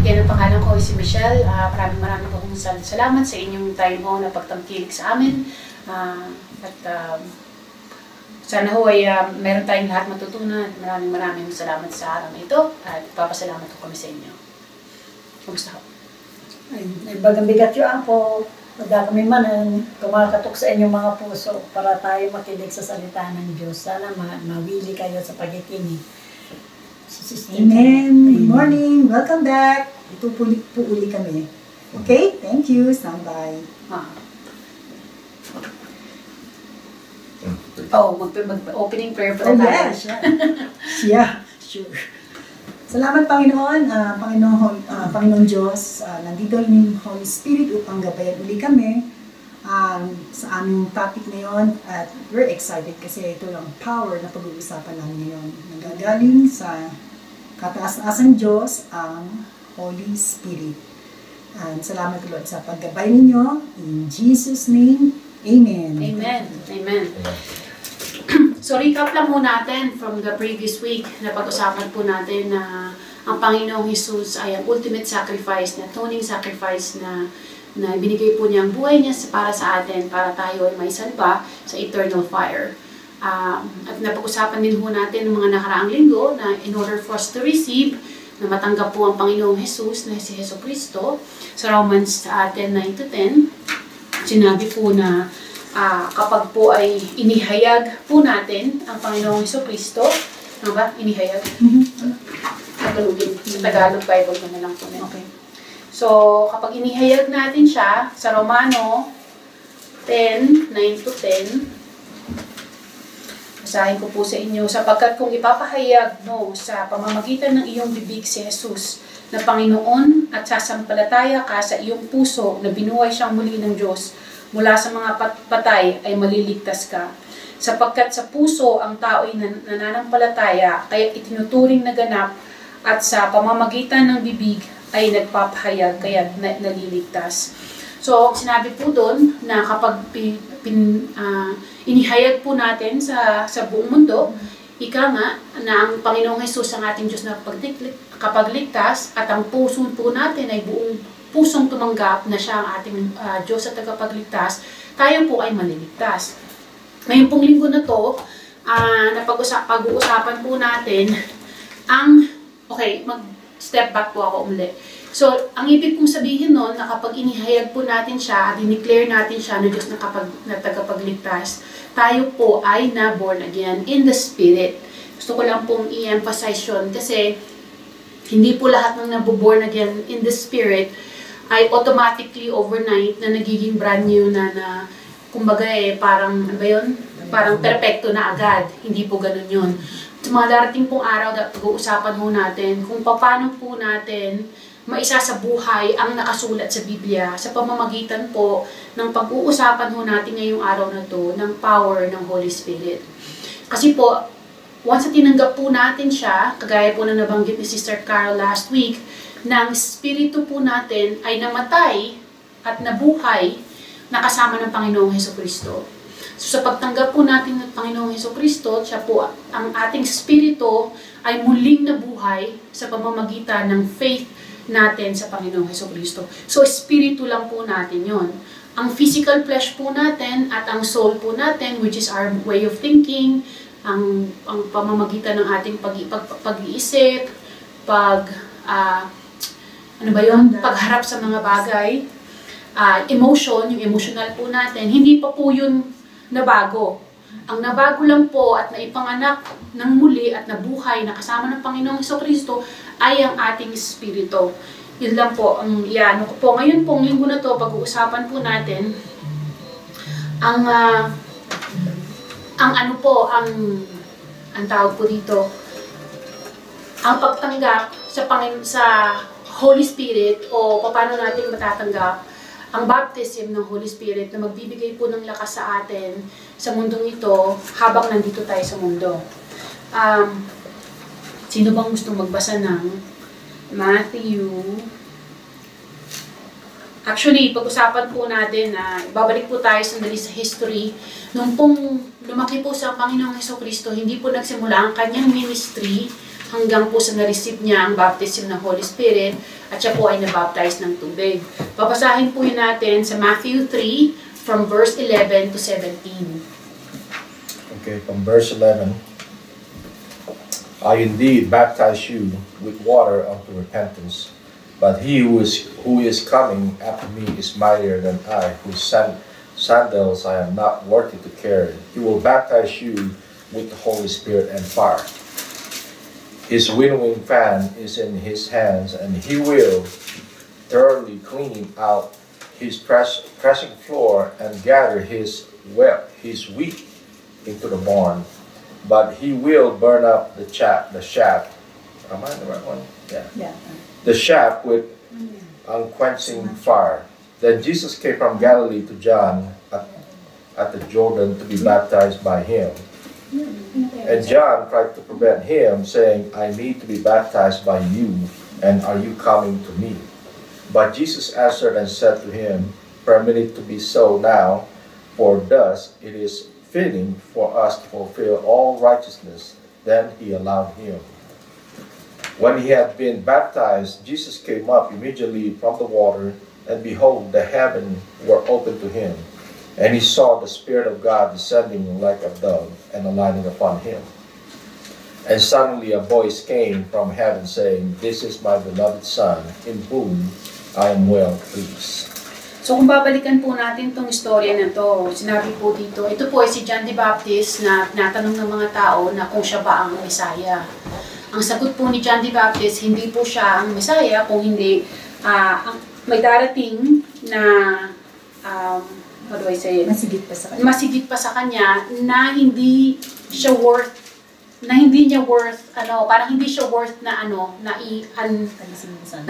Again, ang pangalan ko ay si Michelle. Maraming pong salamat sa inyong time mo na pagtangkilik sa amin. Sana ho ay meron tayong lahat matutunan. Maraming salamat sa araw na ito at papasalamat ko kami sa inyo. Kumusta ho? Ay bagang bigat yun po. Pagka kami man kumakatok sa inyong mga puso para tayo makinig sa salita ng Diyos. Sana mawili kayo sa pagikinig. Amen. Good morning. Welcome back. Ito po uli kami. Okay? Thank you. Stand by. Mag-opening prayer pa tayo. Yes. Yeah. Sure. Salamat, Panginoon. Panginoon Diyos. Nandito yung Holy Spirit upang gabayan uli kami sa aming topic ngayon. At we're excited kasi ito yung power na pag-uusapan namin ngayon. Nagagaling sa kataas-taasan Diyos ang Holy Spirit. And salamat, Lord, sa paggabay ninyo. In Jesus' name, Amen. Amen. Amen. So, recap lang po natin from the previous week na pag-usapan po natin na ang Panginoong Jesus ay ang ultimate sacrifice, na atoning sacrifice na binigay po niya ang buhay niya para sa atin, para tayo ay may salba sa eternal fire. At napag-usapan din po natin ng mga nakaraang linggo na in order for us to receive, na matanggap po ang Panginoong Jesus na si Jesu Cristo, sa Romans 10:9-10, sinabi po na kapag po ay inihayag po natin ang Panginoong Jesucristo, ano ba? Inihayag? Tagalogin. Sa Tagalog Bible ko na lang po. Okay. So, kapag inihayag natin siya, sa Romano 10:9-10, basahin ko po sa inyo, sapagkat kung ipapahayag mo sa pamamagitan ng iyong bibig si Jesus na Panginoon at sasampalataya ka sa iyong puso na binuhay siyang muli ng Diyos mula sa mga patay ay maliligtas ka. Sapagkat sa puso ang tao ay nananampalataya, kaya itinuturing na ganap, at sa pamamagitan ng bibig ay nagpapahayag, kaya naliligtas. So, sinabi po doon na kapag inihayag po natin sa buong mundo, ika nga na ang Panginoong Jesus ang ating Diyos na kapag ligtas, at ang puso po natin ay buong pusong tumanggap na siya ang ating Diyos at tagapagligtas, tayo po ay maliligtas. Ngayon pong linggo na to, pag-uusapan po natin mag-step back po ako uli. So, ang ibig kong sabihin nun, na kapag inihayag po natin siya at in-declare natin siya na Diyos na tagapagligtas, tayo po ay na-born again in the Spirit. Gusto ko lang pong i-emphasize yun kasi hindi po lahat ng nabuborn again in the Spirit ay automatically overnight na nagiging brand new na kumbaga parang, ano ba yun? Parang perfecto na agad. Hindi po ganun yun. Sa mga darating pong araw, pag-uusapan po natin kung paano po natin maisa sa buhay ang nakasulat sa Biblia sa pamamagitan po ng pag-uusapan po natin ngayong araw na to ng power ng Holy Spirit. Kasi po, once na tinanggap po natin siya, kagaya po na nabanggit ni Sister Carol last week, ng Espiritu po natin ay namatay at nabuhay na kasama ng Panginoong Jesucristo. So sa pagtanggap po natin ng Panginoong Jesucristo, siya po ang ating Espiritu ay muling nabuhay sa pamamagitan ng faith natin sa Panginoong Jesucristo. So Espiritu lang po natin yon. Ang physical flesh po natin at ang soul po natin, which is our way of thinking, ang pamamagitan ng ating pag-iisip, pagharap sa mga bagay, emotion, yung emotional po natin, hindi pa po yun nabago. Ang nabago lang po at naipanganak ng muli at nabuhay na kasama ng Panginoong Jesucristo ay ang ating espiritu. Yun lang po ang iano ko po. Ngayon pong linggo na to, pag-uusapan po natin ang tawag po dito, ang pagtanggap sa Holy Spirit, o paano natin matatanggap ang baptism ng Holy Spirit na magbibigay po ng lakas sa atin sa mundong ito habang nandito tayo sa mundo. Sino bang gustong magbasa ng Matthew? Actually, pag-usapan po natin na babalik po tayo sandali sa history. Nung pong lumaki po sa Panginoong Jesucristo, hindi po nagsimula ang kanyang ministry hanggang po sa na-receive niya ang baptism ng Holy Spirit at siya po ay nabaptize ng tubig. Babasahin po yun natin sa Matthew 3 from verse 11 to 17. Okay, from verse 11. I indeed baptize you with water unto repentance, but he who is coming after me is mightier than I, whose sandals I am not worthy to carry. He will baptize you with the Holy Spirit and fire. His winnowing fan is in his hands, and he will thoroughly clean out his threshing floor and gather his wheat into the barn. But he will burn up the chaff. Am I the right one? Yeah. Yeah. The chaff with unquenching fire. Then Jesus came from Galilee to John at the Jordan to be baptized by him. And John tried to prevent him, saying, I need to be baptized by you, and are you coming to me? But Jesus answered and said to him, Permit it to be so now, for thus it is fitting for us to fulfill all righteousness. Then he allowed him. When he had been baptized, Jesus came up immediately from the water, and behold, the heavens were opened to him. And he saw the Spirit of God descending like a dove and alighting upon him. And suddenly a voice came from heaven saying, This is my beloved Son, in whom I am well pleased. So kung babalikan po natin itong istorya na to, sinabi po dito, ito po ay si John the Baptist na tinatanong ng mga tao na kung siya ba ang Messiah. Ang sagot po ni John the Baptist, hindi po siya ang Messiah, kung hindi may darating na how do I say it? Masigit pa sa kanya. Masigit pa sa kanya na hindi siya worth, na hindi niya worth, parang hindi siya worth na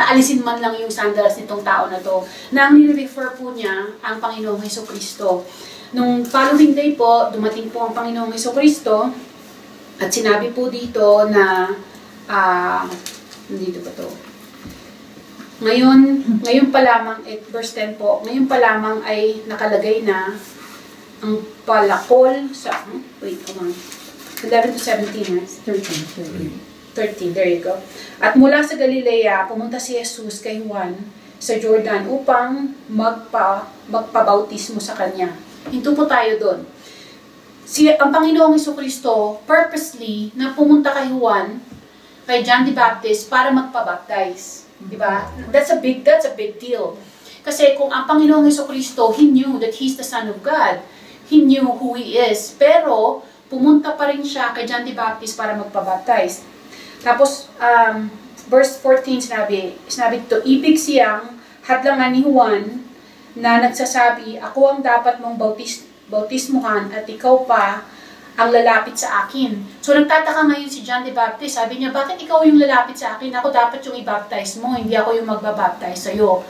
alisin man lang yung sandals nitong tao na to. Na ang nire-refer po niya ang Panginoong Hesukristo. Nung following day po, dumating po ang Panginoong Hesukristo at sinabi po dito na, dito ba to? Ngayon pa lamang, verse 10 po, ngayon pa lamang ay nakalagay na ang palakol sa, wait, come on, 11 to 17, right? 13, there you go. At mula sa Galilea, pumunta si Jesus kay Juan sa Jordan upang magpabautismo sa kanya. Hinto po tayo doon. Ang Panginoong Hesukristo purposely na pumunta kay Juan, kay John the Baptist para magpabaptize. Diba? That's a big deal. Kasi kung ang Panginoong Hesukristo, He knew that He's the Son of God. He knew who He is. Pero, pumunta pa rin siya kay John the Baptist para magpabaptize. Tapos, verse 14 sinabi dito, ibig siyang hadlangan ni Juan na nagsasabi, ako ang dapat mong bautismuhan at ikaw pa ang lalapit sa akin. So, nagtataka ngayon si John the Baptist. Sabi niya, bakit ikaw yung lalapit sa akin? Ako dapat yung i-baptize mo, hindi ako yung magbabaptize sa'yo.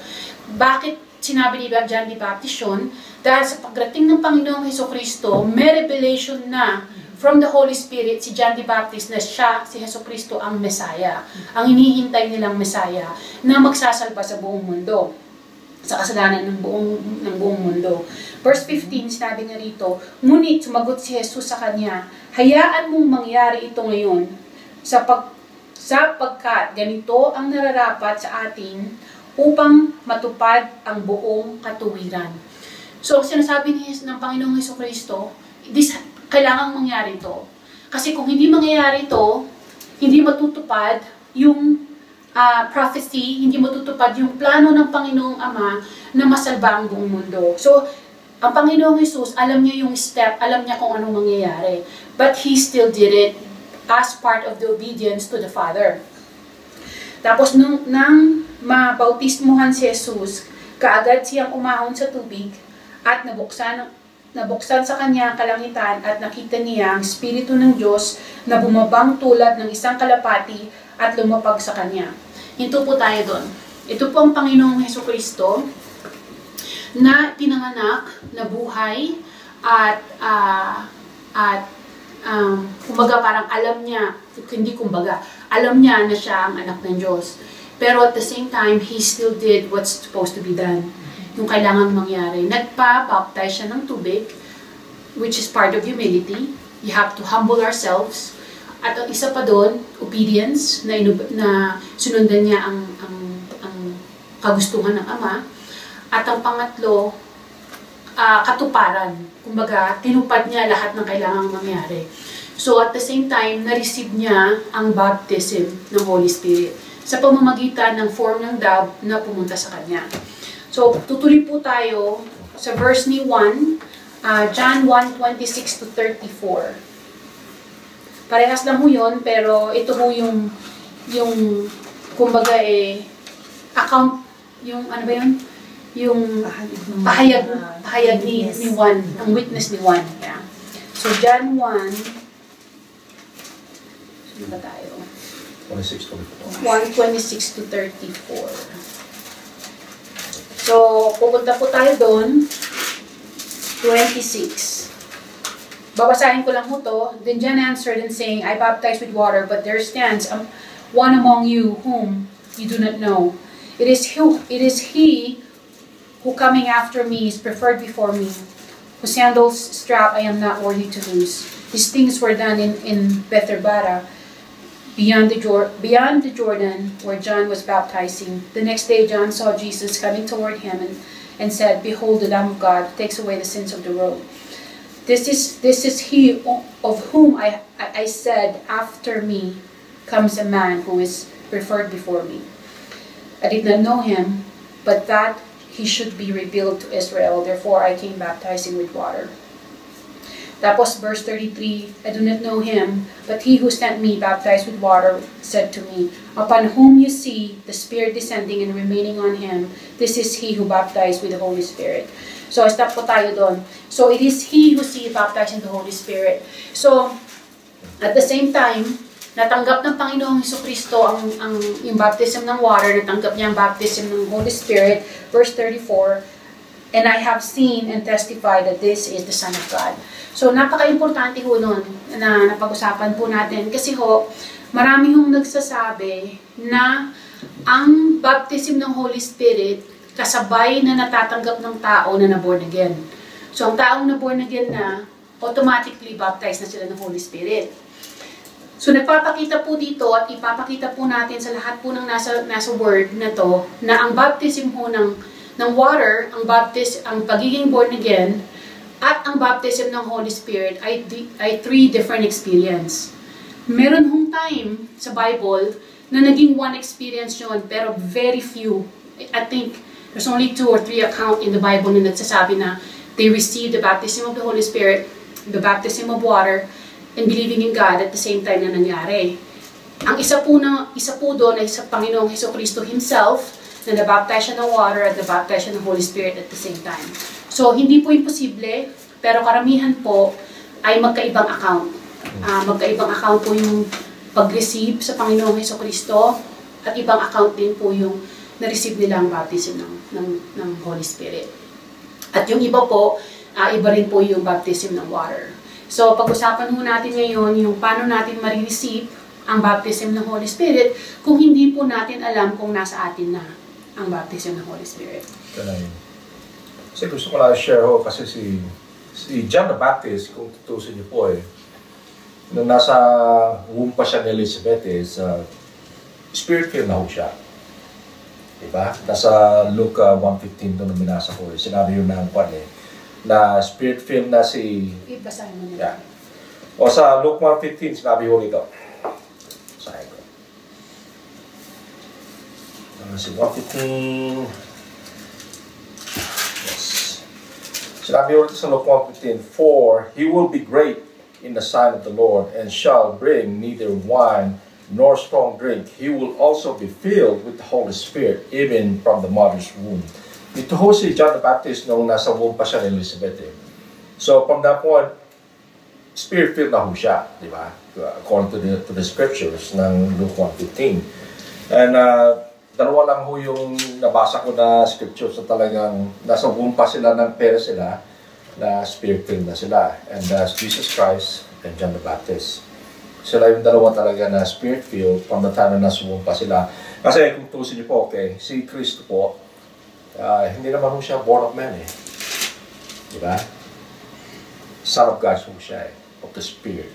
Bakit sinabi ni John the Baptist yun? Dahil sa pagdating ng Panginoong Hesukristo, may revelation na from the Holy Spirit si John the Baptist na siya, si Hesukristo, ang Messiah. Ang hinihintay nilang Messiah na magsasalba sa buong mundo. Sa kasalanan ng buong mundo. Verse 15, sinabi niya rito, ngunit sumagot si Jesus sa kanya, hayaan mong mangyari ito ngayon, sapagkat ganito ang nararapat sa atin upang matupad ang buong katuwiran. So, sinasabi ng Panginoong Hesukristo, kailangang mangyari ito. Kasi kung hindi mangyayari ito, hindi matutupad yung prophecy, hindi matutupad yung plano ng Panginoong Ama na masalba ang buong mundo. So, ang Panginoong Jesus, alam niya yung step, alam niya kung anong mangyayari. But He still did it as part of the obedience to the Father. Tapos, nang mabautismuhan si Jesus, kaagad siyang umahon sa tubig at nabuksan sa kanya ang kalangitan at nakita niya ang Espiritu ng Diyos na bumabang tulad ng isang kalapati at lumapag sa kanya. Hinto po tayo doon. Ito po ang Panginoong Hesukristo na pinanganak, na buhay, at kumbaga parang alam niya, alam niya na siya ang anak ng Diyos. Pero at the same time, He still did what's supposed to be done. Yung kailangan mangyari. Nagpa-baptize siya ng tubig, which is part of humility. You have to humble ourselves. At ang isa pa doon, obedience, na sinundan niya ang kagustuhan ng Ama. At ang pangatlo, katuparan. Kumbaga, tinupad niya lahat ng kailangang mangyari. So at the same time, na-receive niya ang baptism ng Holy Spirit sa pamamagitan ng form ng dove na pumunta sa kanya. So tutuloy po tayo sa verse ni 1, John 1:26 to 34. Parehas lang ho yun, pero ito ho yung kumbaga account, yung ano ba yun? Yung pahayag ni Juan, ang witness ni Juan. Yeah. So John 1, sino ba tayo? 1:26 to 34. So, pupunta po tayo doon, 26. Babasahin ko lang ho to. Then John answered and saying, I baptize with water, but there stands one among you whom you do not know. It is he who coming after me is preferred before me, whose sandals strap I am not worthy to loose. These things were done in Bethabara, beyond the Jordan, where John was baptizing. The next day John saw Jesus coming toward him and said, Behold, the Lamb of God who takes away the sins of the world. This is he of whom I said, after me comes a man who is preferred before me. I did not know him, but that he should be revealed to Israel. Therefore I came baptizing with water. Tapos verse 33, I do not know him, but he who sent me baptized with water said to me, Upon whom you see the Spirit descending and remaining on him, this is he who baptized with the Holy Spirit. So, stop po tayo doon. So, it is he who see baptized in the Holy Spirit. So, at the same time, natanggap ng Panginoong Jesucristo yung baptism ng water, natanggap niya ang baptism ng Holy Spirit. Verse 34, And I have seen and testified that this is the Son of God. So, napaka-importante ho nun na napag-usapan po natin. Kasi ho, marami hong nagsasabi na ang baptism ng Holy Spirit kasabay na natatanggap ng tao na na-born again. So, ang taong na-born again na, automatically baptized na sila ng Holy Spirit. So, nagpapakita po dito at ipapakita po natin sa lahat po ng nasa word na to, na ang baptism po ng water, ang pagiging born again, at ang baptism ng Holy Spirit ay three different experience. Meron hong time sa Bible na naging one experience yun, pero very few. I think there's only 2 or 3 account in the Bible na nagsasabi na they received the baptism of the Holy Spirit, the baptism of water, and believing in God at the same time na nangyari. Ang isa po doon ay sa Panginoong Jesucristo Himself, na nabaptize siya ng water at nabaptize siya ng Holy Spirit at the same time. So, hindi po imposible, pero karamihan po ay magkaibang account. Magkaibang account po yung pag-receive sa Panginoong Jesucristo at ibang account din po yung na-receive nila ang baptism ng Holy Spirit. At yung iba po, iba rin po yung baptism ng water. So, pag-usapan mo natin ngayon yung paano natin ma-receive ang baptism ng Holy Spirit kung hindi po natin alam kung nasa atin na ang baptism ng Holy Spirit. Kasi gusto ko lang share ho, kasi si John the Baptist, kung tutusin niyo po nung nasa womb pa siya ni Elizabeth spirit-filled na ho siya. Diba? Nasa Luke 1:15 doon na binasa ko. Sinabi yun na na spirit-filled na si... Ibasahin mo Yeah. nila. O sa Luke 1:15, sinabi ko rito. Sabi ko. Si 1:15... Yes. Sinabi ko rito sa Luke 1:15, For he will be great in the sight of the Lord, and shall bring neither wine nor strong drink. He will also be filled with the Holy Spirit, even from the mother's womb. Ito ho si John the Baptist nung nasa womb pa siya ni Elizabeth. So from that point, Spirit-filled na ho siya, di ba? According to the scriptures ng Luke 1:15. And dalawa lang ho yung nabasa ko na scriptures na talagang nasa womb pa sila ng parents sila, na Spirit-filled na sila. And that's Jesus Christ and John the Baptist. Sila yung dalawa talaga na Spirit-filled from the time na nasa womb pa sila. Kasi kung tusin niyo po, okay, si Kristo po, hindi naman ho siya born of man Diba? Son of God ho siya of the Spirit.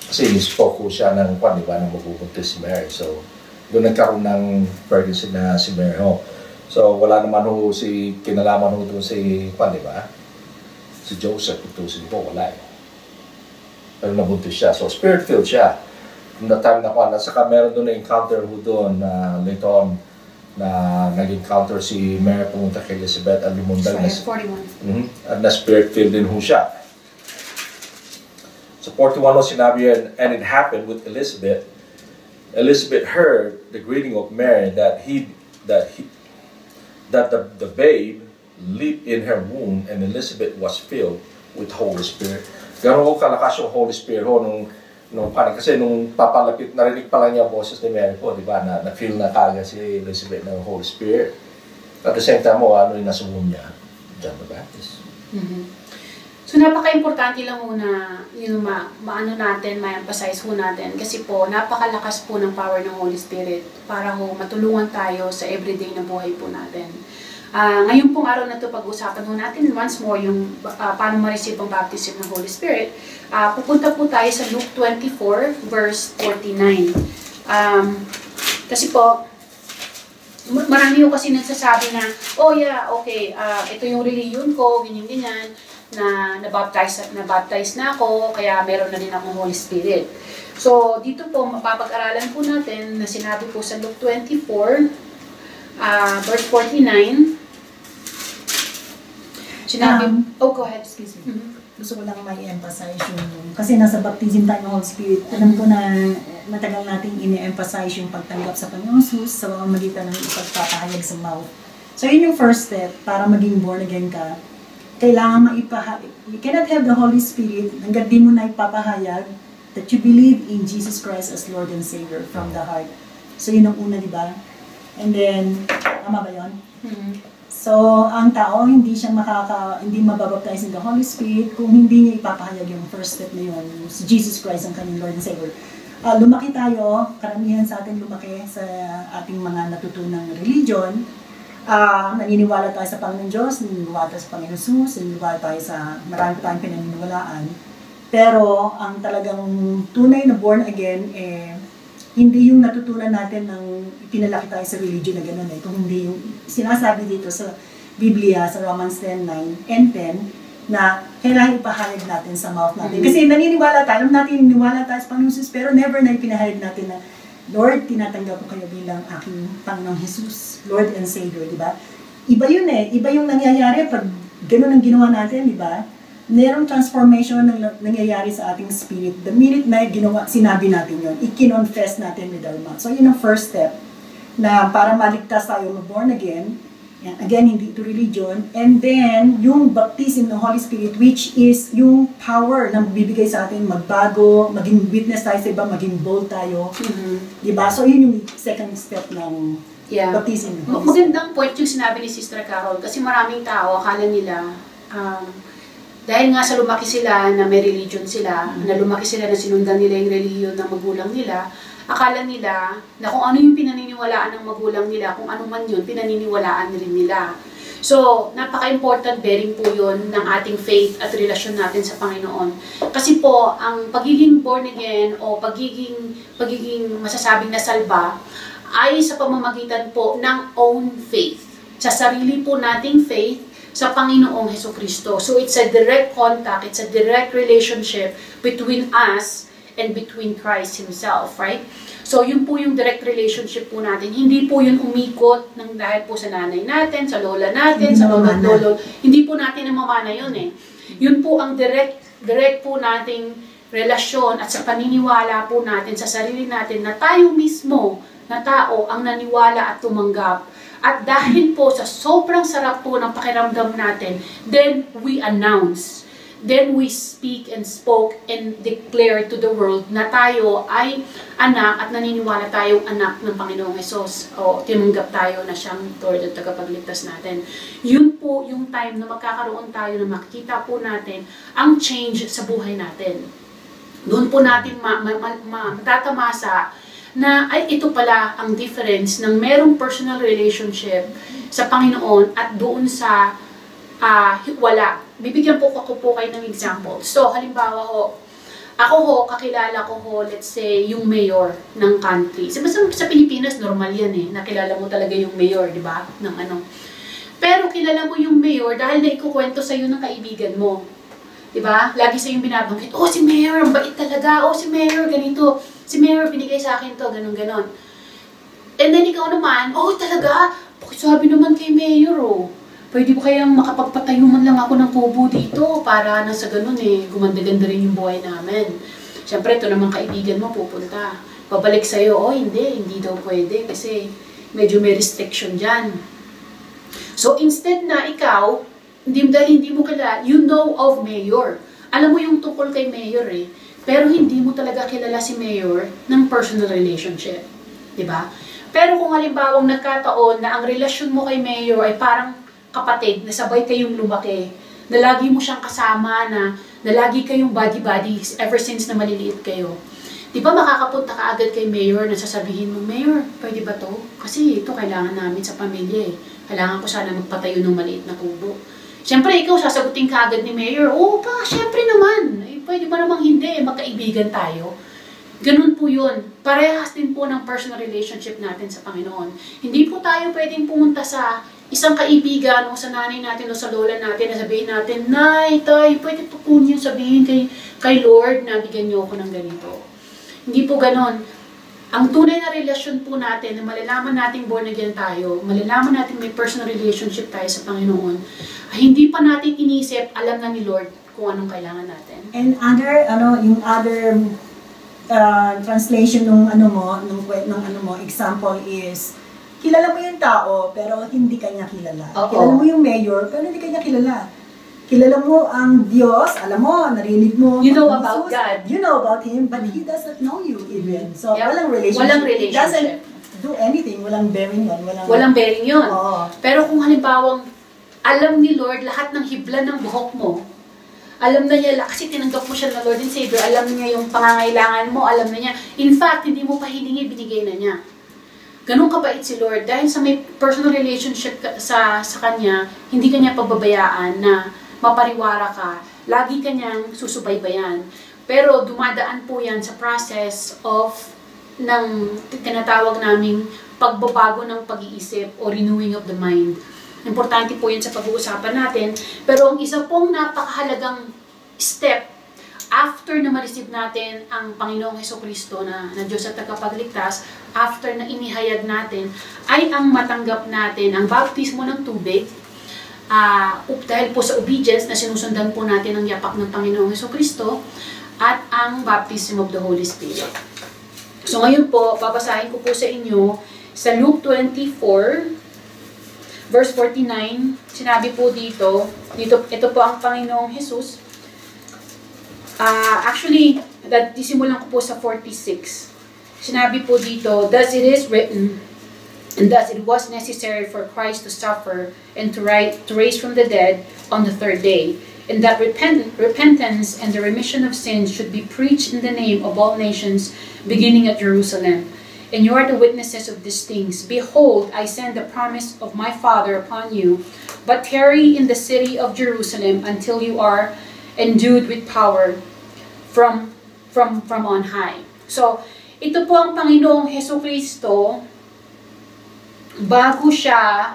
Kasi nispoke ko siya ng kwan, di ba, na magbubuntis si Mary. So, doon nagkaroon ng pregnancy na si Mary ho. So, wala naman ho kinalaman ho doon si kwan, di ba? Si Joseph, itusin ko, wala eh. Pero nabuntis siya. So, spirit-filled siya. From the time na kwan, at saka meron doon na encounter ho doon na later on, na nag-encounter si Mary pumunta kay Elizabeth at lumundag na, 41. At na spirit-filled din ho siya. So 41 ho sinabi yan, and it happened with Elizabeth. Elizabeth heard the greeting of Mary that the babe leaped in her womb, and Elizabeth was filled with Holy Spirit. Gano'n ho kalakas yung Holy Spirit ho nung kasi nung papalapit, narinig pa lang niya ang boses ni Mary po, di ba, na-feel na kagad si Elizabeth ng Holy Spirit. At the same time, ano yung nasa womb niya? John the Baptist. So, napaka-importante lang muna, maano natin, ma-emphasize ho natin. Kasi po, napakalakas po ng power ng Holy Spirit para ho matulungan tayo sa everyday na buhay po natin. Ngayon pong araw na ito, pag-usapan ho natin once more yung paano ma-receive ang baptism ng Holy Spirit. Pupunta po tayo sa Luke 24, verse 49. Kasi po, marami yung kasi nagsasabi na, oh yeah, okay, ito yung religion ko, ganyan-ganyan, na nabaptize na ako, kaya meron na din akong Holy Spirit. So, dito po, mapapag-aralan po natin na sinabi po sa Luke 24, verse 49, sinabi, go ahead. Excuse me. Gusto ko lang may emphasize yung, kasi nasa baptism tayo ng Holy Spirit, alam ko na matagal natin ini-emphasize yung pagtanggap sa Panginoong Jesus sa pamamagitan ng ipagpapahayag sa mouth. So, yun yung first step para maging born again ka. Kailangan maipahayag. You cannot have the Holy Spirit hanggang di mo na ipapahayag that you believe in Jesus Christ as Lord and Savior from the heart. So, yun ang una, di ba? And then, tama ba yun? So, ang tao, hindi mababaptize in the Holy Spirit kung hindi niya ipapahayag yung first step na yun, si Jesus Christ ang kanyang Lord and Savior. Lumaki tayo, karamihan sa atin lumaki sa ating mga natutunang religion. Naniniwala tayo sa Panginoon Diyos, naniniwala tayo sa Panginoon Jesus, naniniwala tayo sa marami tayong pinaniniwalaan. Pero, ang talagang tunay na born again, hindi yung natutunan natin ng pinalaki tayo sa religion na gano'n kung hindi yung sinasabi dito sa Biblia, sa Romans 10:9 and 10, na kailangan ipahayag natin sa mouth natin. Kasi naniniwala tayo, naniniwala tayo sa Panginoon Jesus, pero never na ipinahayag natin na, Lord, tinatanggap ko kayo bilang aking Panginoong Jesus, Lord and Savior, di ba? Iba yun iba yung nangyayari pag gano'n ang ginawa natin, di ba? Merong transformation na nangyayari sa ating spirit. The minute na sinabi natin yun, i-confess natin with our mouth. So, yun ang first step na para maligtas tayo, born again. Again, hindi ito religion. And then, yung baptism ng Holy Spirit, which is yung power na bibigay sa atin, magbago, maging witness tayo sa iba, maging bold tayo. Diba? So, yun yung second step ng baptism. Magandang point yung sinabi ni Sister Carol. Kasi maraming tao, akala nila, dahil nga sa lumaki sila na may religion sila, na lumaki sila na sinundan nila yung religion ng magulang nila, akala nila na kung ano yung pinaniniwalaan ng magulang nila, kung ano man yun, pinaniniwalaan rin nila. So, napaka-important bearing po yun ng ating faith at relasyon natin sa Panginoon. Kasi po, ang pagiging born again o pagiging masasabing na salba ay sa pamamagitan po ng own faith. Sa sarili po nating faith, sa Panginoong Hesukristo. So it's a direct contact, it's a direct relationship between us and between Christ Himself, right? So yun po yung direct relationship po natin. Hindi po yun umikot ng dahil po sa nanay natin, sa lola natin, sa lolo. Hindi po natin namamana yun Yun po ang direct po nating relasyon at sa paniniwala po natin sa sarili natin na tayo mismo na tao ang naniwala at tumanggap. At dahil po sa sobrang sarap po ng pakiramdam natin, then we announce, then we speak and spoke and declare to the world na tayo ay anak at naniniwala tayong anak ng Panginoong Hesus o tinanggap tayo na siyang Lord at tagapagligtas natin. Yun po yung time na magkakaroon tayo na makikita po natin ang change sa buhay natin. Doon po natin matatamasa na ay ito pala ang difference ng merong personal relationship sa Panginoon at doon sa wala. Bibigyan po ako kayo ng example. So, halimbawa Ako ho, kakilala ko ho, let's say, yung mayor ng country. Sa Pilipinas, normal yan eh. Nakilala mo talaga yung mayor, di ba? Ng ano. Pero kilala mo yung mayor dahil na ikukwento sa'yo ng kaibigan mo. Di ba? Lagi sa'yo binabanggit, oh, si mayor, ang bait talaga. Oh, si mayor, ganito. Si mayor, binigay sa akin to, ganun-ganon. And then ikaw naman, oh, talaga? Pakisabi naman kay mayor, oh. Pwede ba kayang makapagpatayo man lang ako ng kubo dito para na sa ganun eh, gumanda-ganda rin yung buhay namin. Siyempre, ito naman kaibigan mo pupunta. Pabalik sa'yo, oh hindi daw pwede kasi medyo may restriction dyan. So instead na ikaw, dahil hindi mo kilala, you know of mayor. Alam mo yung tungkol kay mayor eh, pero hindi mo talaga kilala si mayor ng personal relationship. Diba? Pero kung halimbawa nagkataon na ang relasyon mo kay mayor ay parang kapatid, na sabay kayong lumaki, na lagi mo siyang kasama, na lagi kayong buddy-buddies ever since na maliliit kayo. Di ba makakapunta ka agad kay mayor na sasabihin mo, Mayor, pwede ba to? Kasi ito kailangan namin sa pamilya eh. Kailangan ko sana magpatayo ng maliit na kubo. Siyempre, ikaw sasagutin ka agad ni mayor, oo pa, siyempre naman. Eh, pwede ba namang hindi, magkaibigan tayo. Ganun po yun. Parehas din po ng personal relationship natin sa Panginoon. Hindi po tayo pwedeng pumunta sa isang kaibigan o sa nanay natin o sa lola natin na sabihin natin, Nay, Tay, pwede po po niyo sabihin kay Lord na bigyan niyo ako ng ganito. Hindi po ganon. Ang tunay na relasyon po natin na malalaman natin born again tayo, malalaman natin may personal relationship tayo sa Panginoon, ay hindi pa natin inisip, alam na ni Lord kung anong kailangan natin. And yung other translation ng example is, kilala mo yung tao, pero hindi kanya kilala. Kilala mo yung mayor, pero hindi kanya kilala. Kilala mo ang Diyos, alam mo, narinig mo. You know about God. You know about Him, but He doesn't know you even. So, walang relationship. Walang relationship. It doesn't do anything. Walang bearing yun. Walang bearing yun. Oo. Pero kung halimbawang alam ni Lord lahat ng hibla ng buhok mo, alam na niya, kasi tinanggap mo siya ng Lord and Savior, alam niya yung pangangailangan mo, alam na niya. In fact, hindi mo pa hiningi, binigay na niya. Ganun kabait si Lord. Dahil sa may personal relationship sa Kanya, hindi Kanya pababayaan na mapariwara ka. Lagi Kanyang susubaybayan. Pero dumadaan po yan sa process of ng tinatawag naming pagbabago ng pag-iisip o renewing of the mind. Importante po yan sa pag-uusapan natin. Pero ang isa pong napakahalagang step after na ma-receive natin ang Panginoong Hesukristo na Diyos at tagapagligtas, after na inihayag natin, ay ang matanggap natin ang baptismo ng tubig, dahil po sa obedience na sinusundan po natin ang yapak ng Panginoong Hesukristo, at ang baptism of the Holy Spirit. So ngayon po, babasahin ko po sa inyo sa Luke 24, verse 49, sinabi po dito, ito po ang Panginoong Jesus. Actually, disimulan ko po sa 46. Sinabi po dito, thus it is written, and thus it was necessary for Christ to suffer and to raise from the dead on the third day, and that repentance and the remission of sins should be preached in the name of all nations, beginning at Jerusalem. And you are the witnesses of these things. Behold, I send the promise of my Father upon you, but tarry in the city of Jerusalem until you are endued with power from on high. So, ito po ang Panginoong Hesukristo, bago siya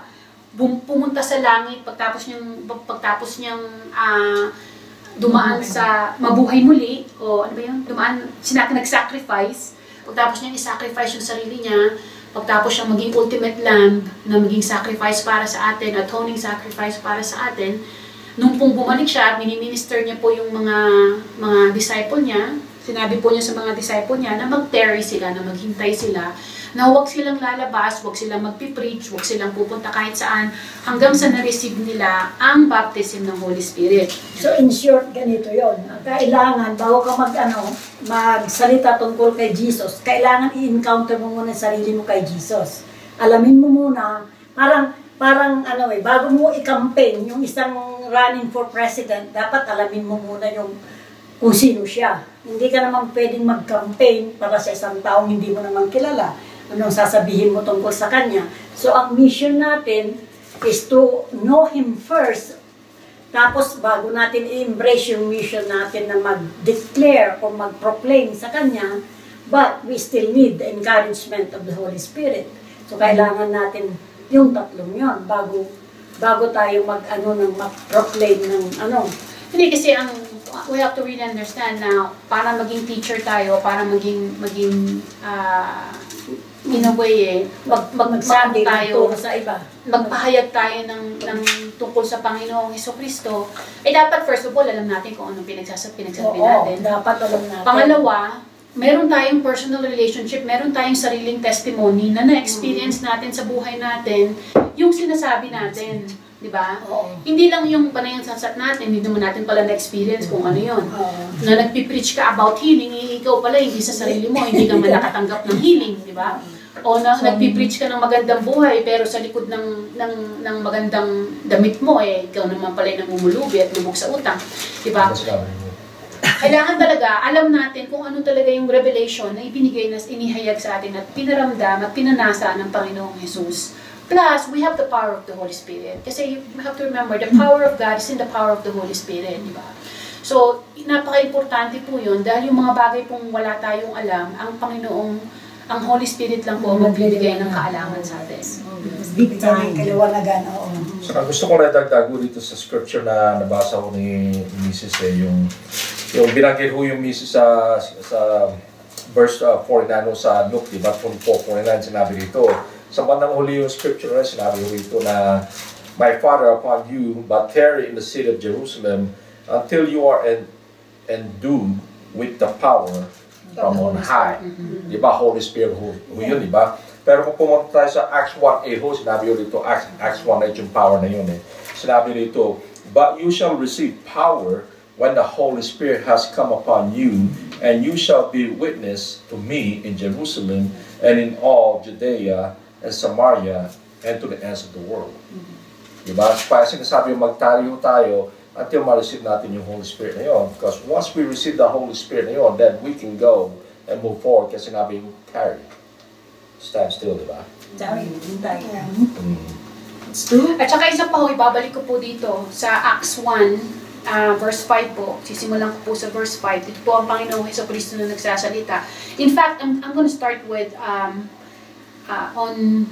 pumunta sa langit, pagtapos niyang dumaan sa mabuhay muli, o ano ba yun? Nag-sacrifice, pagtapos niyang i-sacrifice yung sarili niya, pagtapos siyang maging ultimate lamb, na maging sacrifice para sa atin, atoning sacrifice para sa atin, nung pong bumalik siya, miniminister niya po yung mga disciple niya, sinabi po niya sa mga disciple niya na mag-tarry sila, na maghintay sila, na huwag silang lalabas, huwag silang magpipreach, huwag silang pupunta kahit saan, hanggang sa na-receive nila ang baptism ng Holy Spirit. So in short, ganito yon. Kailangan, bago ka magsalita tungkol kay Jesus, kailangan i-encounter mo muna sarili mo kay Jesus. Alamin mo muna, parang bago mo i-campaign yung isang running for president, dapat alamin mo muna kung sino siya. Hindi ka naman pwedeng mag-campaign para sa isang taong hindi mo naman kilala. Anong sasabihin mo tungkol sa kanya. So ang mission natin is to know Him first Tapos bago natin i-embrace yung mission natin na mag-declare o mag-proclaim sa Kanya, but we still need the encouragement of the Holy Spirit. So kailangan natin yung tatlong yon bago tayo mag-proclaim ng ano. Hindi kasi we have to really understand na para maging teacher tayo, para maging in a way Magsabi tayo sa iba. magpahayag tayo ng tungkol sa Panginoong Hesukristo, dapat first of all, alam natin kung anong pinagsasabi natin. Dapat alam natin. Pangalawa, meron tayong personal relationship, meron tayong sariling testimony na na-experience natin sa buhay natin, yung sinasabi natin. Di ba? Hindi lang yung panayang sansat natin, hindi naman natin pala na-experience kung ano yun. Na nagpipreach ka about healing, ikaw pala hindi sa sarili mo, hindi ka man nakatanggap ng healing, di ba? O nagpipreach ka ng magandang buhay, pero sa likod ng magandang damit mo, ikaw naman pala yung namumulubi at lumog sa utang. Di ba? Kailangan talaga, alam natin kung ano talaga yung revelation na ibinigay na inihayag sa atin at pinaramdam at pinanasa ng Panginoong Jesus. Plus, we have the power of the Holy Spirit. Kasi you have to remember, the power of God is in the power of the Holy Spirit, di ba? So, napaka-importante po yun dahil yung mga bagay pong wala tayong alam, ang Holy Spirit lang po magbibigay ng kaalaman sa atin. Big time. Kaliwanagan, oo. So, gusto ko na dagdago dito sa scripture na nabasa ko ni Mrs. yung binanggit ho yung Mrs. sa verse 49 sa Luke, diba? 24:49 sinabi dito. Sa bandang huli yung scripture na sinabi ho dito na, "My Father upon you, but tarry in the city of Jerusalem until you are endued with the power from on high." Diba? Holy Spirit ho yun, diba? Pero kung pumunta tayo sa Acts 1:8 ho, sinabi ho dito, Acts 1:8 yung power na yun Sinabi dito, "But you shall receive power when the Holy Spirit has come upon you, and you shall be witness to me in Jerusalem and in all Judea and Samaria and to the ends of the world." Diba? Kaya sinasabi yung magtariho tayo until ma-receive natin yung Holy Spirit na yun. Because once we receive the Holy Spirit na yun, then we can go and move forward. Kasi sinabi yung carry. Stand still, diba? At saka isa pa ho, ibabalik ko po dito sa Acts 1, verse 5 po. Sisimulan ko po sa verse 5. Ito po ang Panginoong Hesukristo na nagsasalita. In fact, I'm going to start with on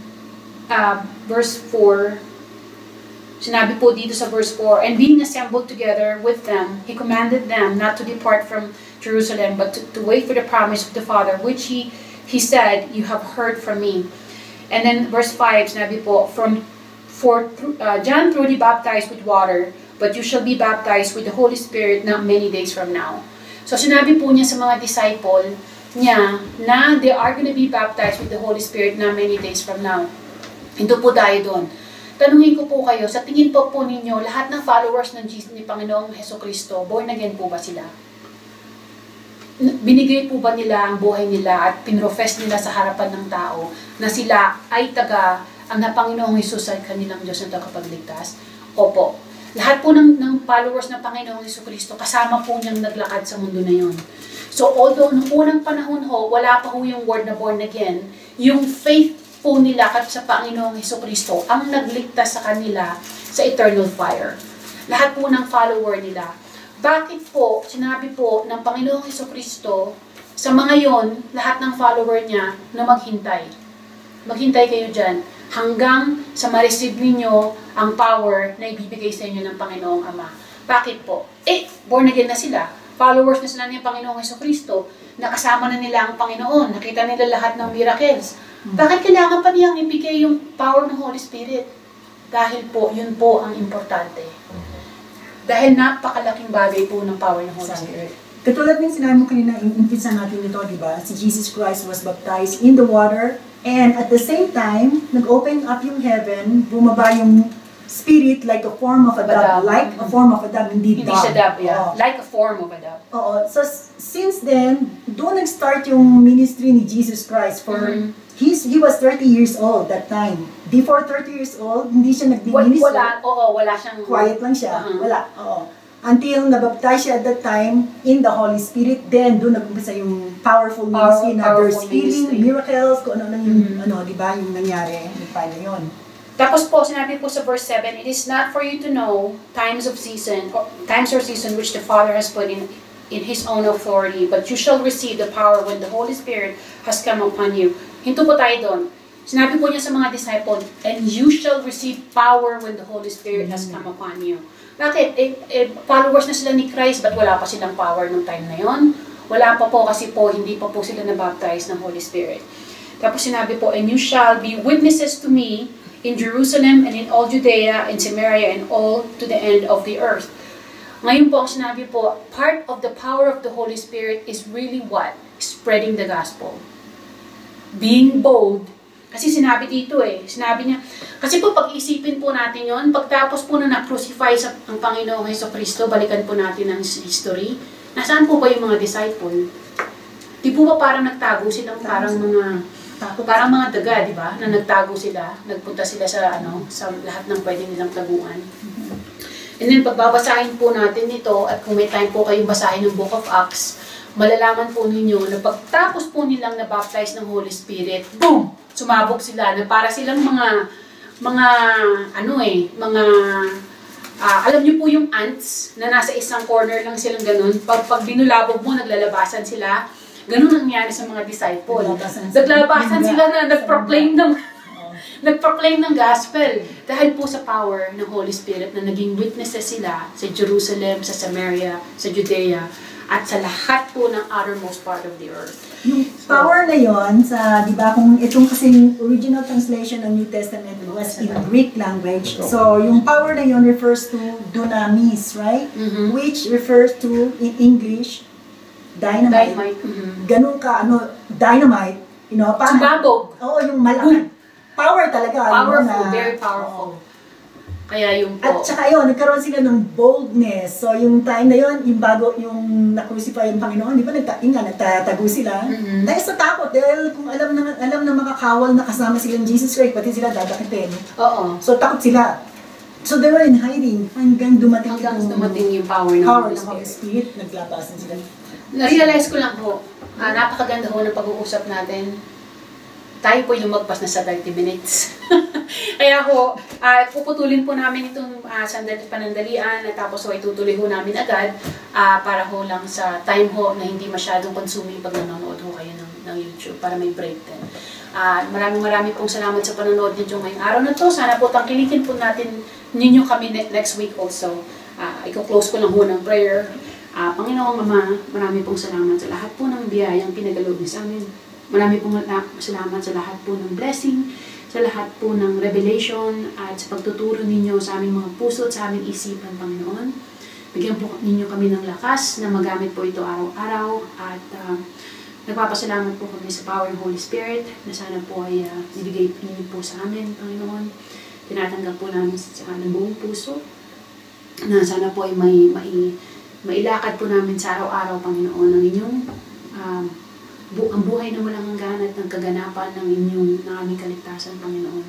verse 4. Sinabi po dito sa verse 4, "And being assembled together with them, He commanded them not to depart from Jerusalem, but to wait for the promise of the Father, which He said, 'You have heard from me.'" And then verse 5, sinabi po, John truly baptized with water, but you shall be baptized with the Holy Spirit not many days from now." So sinabi po niya sa mga disciple niya na they are going to be baptized with the Holy Spirit not many days from now. Ito po tayo doon. Tanungin ko po kayo, sa tingin po ninyo, lahat ng followers ng Jesus ni Panginoong Hesukristo, born again po ba sila? Binigay po ba nila ang buhay nila at pinrofess nila sa harapan ng tao na sila ay ang Panginoong Jesus ay kanilang Diyos na tagapagligtas? Opo. Lahat po ng followers ng Panginoong Hesukristo, kasama po niyang naglakad sa mundo na yon. So although noong unang panahon ho, wala pa ho yung word na born again, yung faith po nila sa Panginoong Hesukristo ang nagligtas sa kanila sa eternal fire. Lahat po ng follower nila. Bakit po, sinabi po ng Panginoong Hesukristo, sa mga yon, lahat ng follower niya na maghintay. Maghintay kayo dyan hanggang sa ma-receive ninyo ang power na ibibigay sa inyo ng Panginoong Ama. Bakit po? Born again na sila. Followers na sila ng Panginoong Hesukristo. Nakasama na nila ang Panginoon. Nakita nila lahat ng miracles. Bakit kailangan pa niyang ibigay yung power ng Holy Spirit? Dahil po, yun po ang importante. Dahil napakalaking bagay po ng power ng Holy Spirit. Katulad ng sinabi mo kanina, umpisa natin ito, di ba? Si Jesus Christ was baptized in the water, and at the same time, nag-open up yung heaven, bumaba yung Spirit like a form of a dove. Like a form of a dove, hindi dove. Hindi siya dove, yeah. Like a form of a dove. Oo. So, since then, doon nag-start yung ministry ni Jesus Christ for he was 30 years old that time. Before 30 years old, hindi siya nag-ministry. Wala siyang... Quiet lang siya. Wala. Oo. Until nabaptize siya at that time in the Holy Spirit, then doon nag-umpisa yung powerful ministry na there's healing, miracles, kung ano yung, di ba, yung nangyari, yung time na yun. Tapos po, sinabi po sa verse 7, it is not for you to know times or season which the Father has put in His own authority, but you shall receive the power when the Holy Spirit has come upon you. Hinto po tayo doon. Sinabi po niya sa mga disciple, and you shall receive power when the Holy Spirit has come upon you. Bakit? Followers na sila ni Christ, but wala pa silang power nung time na yon? Wala pa po kasi po, hindi pa po sila nabaptize ng Holy Spirit. Tapos sinabi po, and you shall be witnesses to me in Jerusalem and in all Judea and Samaria and all to the end of the earth. Ngayon po, ang sinabi po, part of the power of the Holy Spirit is really what? Spreading the gospel. Being bold. Kasi sinabi dito sinabi niya, kasi po pag-iisipin po natin yon, pagtapos po na na-crucify ang Panginoong Jesucristo, balikan po natin ang history, nasaan po ba yung mga disciple? Di po ba parang nagtago silang parang mga daga, di ba? Na nagtago sila, nagpunta sila sa sa lahat ng pwede nilang taguan. And then pagbabasahin po natin ito, at kung may time po kayong basahin ng Book of Acts, malalaman po ninyo na pagtapos po nilang nabaptize ng Holy Spirit, boom! Sumabog sila na para silang alam niyo po yung ants na nasa isang corner lang silang ganun. Pag binulabog mo, naglalabasan sila. Ganun ang nangyari sa mga disciple. Naglabasan sila na nagproclaim ng gospel. Dahil po sa power ng Holy Spirit na naging witnesses sila sa Jerusalem, sa Samaria, sa Judea, at sa lahat po ng uttermost part of the earth. Yung power na yon di ba, kung itong kasing original translation ng New Testament was in Greek language. So, yung power na yon refers to dunamis, right? Mm-hmm. Which refers to, in English, dynamite. Ganun ka, dynamite, parang, Sumabog. Oo, yung malaki. Power talaga. Powerful, very powerful. Kaya yung po. At saka yun, nagkaroon sila ng boldness. So, yung time na yun, yung bago, yung na-crucify yung Panginoon, di ba, nagtatago sila. Mm-hmm. Dahil sa takot, dahil kung alam na makakawal na kasama silang Jesus Christ, pati sila dadakitin. Oo. So, takot sila. So, they were in hiding hanggang dumating yung power ng Holy Spirit. Naglabasan sila. Na-realize ko lang po, napakaganda ho ng pag-uusap natin. Tayo po lumagpas na sa 30 minutes. Kaya ho, puputulin po namin itong panandalian at tapos ho itutuloy ho namin agad para ho lang sa time ho na hindi masyadong consuming pag nanonood ho kayo ng YouTube para may break din. Maraming pong salamat sa panonood ninyo ngayong araw na to. Sana po tangkilikin po natin ninyo kami next week also. Iko-close ko lang ho ng prayer. Panginoong Ama, marami pong salamat sa lahat po ng biyayang pinagalob niyo sa amin. Marami pong salamat sa lahat po ng blessing, sa lahat po ng revelation, at sa pagtuturo ninyo sa aming mga puso at sa aming isipan, Panginoon. Bigyan po ninyo kami ng lakas na magamit po ito araw-araw, at nagpapasalamat po kami sa power ng Holy Spirit na sana po ay ibigay ninyo po sa amin, Panginoon. Tinatanggap po namin sa ng buong puso na sana po ay mailakad po namin sa araw-araw, Panginoon, ang inyong ang buhay na walang hanggan at ng kaganapan ng aming kaligtasan, Panginoon,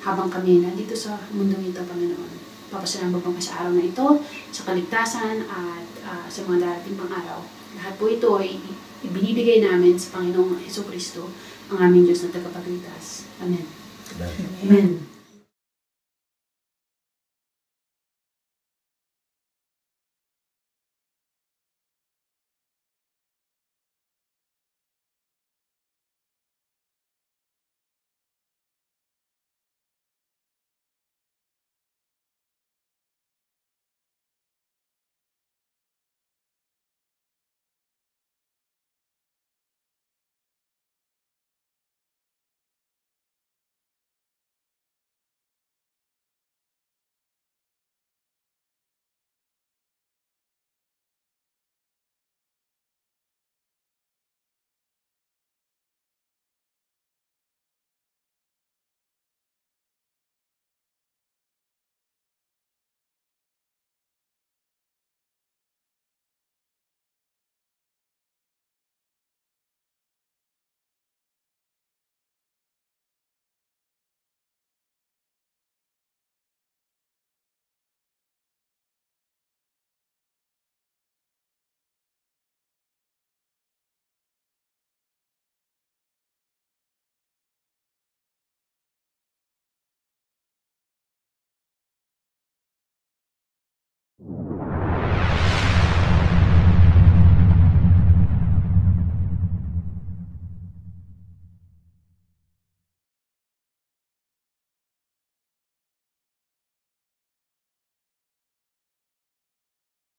habang kami nandito sa mundong ito, Panginoon. Papasalamat po sa araw na ito, sa kaligtasan at sa mga darating pang araw. Lahat po ito ay ibinibigay namin sa Panginoong Jesucristo, ang aming Diyos na tagapagligtas. Amen. Amen. Amen.